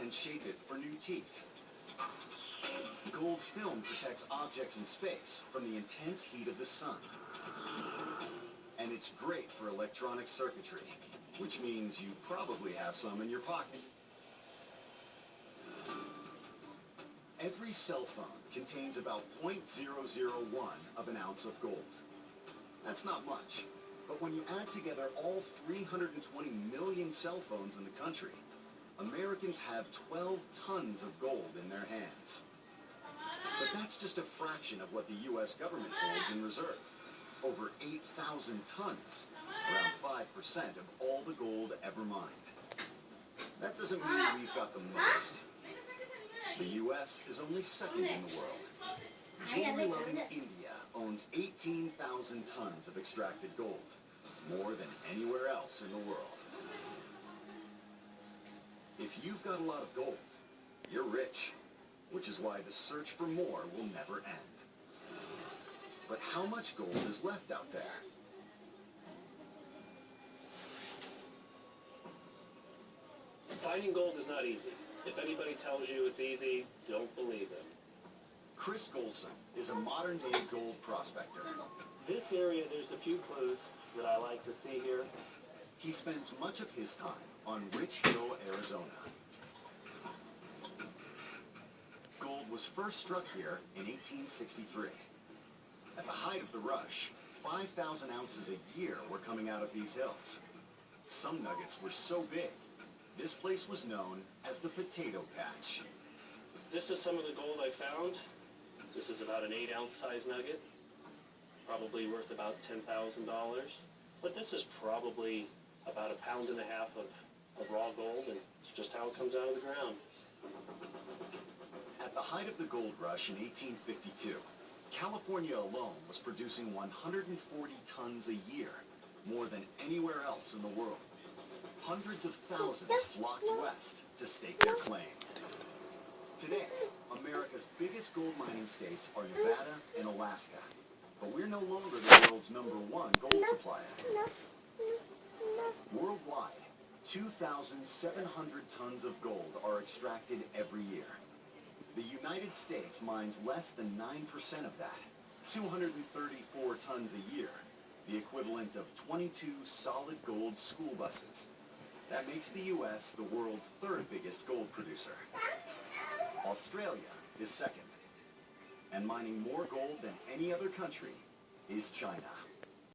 and shape it for new teeth. Gold film protects objects in space from the intense heat of the sun. And it's great for electronic circuitry, which means you probably have some in your pocket. Every cell phone contains about 0.001 of an ounce of gold. That's not much, but when you add together all 320 million cell phones in the country, Americans have 12 tons of gold in their hands. But that's just a fraction of what the U.S. government holds in reserve. Over 8,000 tons, around 5% of all the gold ever mined. That doesn't mean we've got the most. The U.S. is only second in the world. Jewelry-loving India owns 18,000 tons of extracted gold, more than anywhere else in the world. If you've got a lot of gold, you're rich, which is why the search for more will never end. But how much gold is left out there? Finding gold is not easy. If anybody tells you it's easy, don't believe them. Chris Golson is a modern-day gold prospector. This area, there's a few clues that I like to see here. He spends much of his time on Rich Hill, Arizona. Gold was first struck here in 1863. At the height of the rush, 5,000 ounces a year were coming out of these hills. Some nuggets were so big, this place was known as the Potato Patch. This is some of the gold I found. This is about an 8-ounce size nugget, probably worth about $10,000. But this is probably about 1.5 pounds of raw gold, and it's just how it comes out of the ground. At the height of the gold rush in 1852, California alone was producing 140 tons a year, more than anywhere else in the world. Hundreds of thousands flocked west to stake their claim. Today, America's biggest gold mining states are Nevada and Alaska, but we're no longer the world's #1 gold supplier. Worldwide, 2,700 tons of gold are extracted every year. The United States mines less than 9% of that, 234 tons a year, the equivalent of 22 solid gold school buses. That makes the U.S. the world's 3rd biggest gold producer. Australia is second. And mining more gold than any other country is China.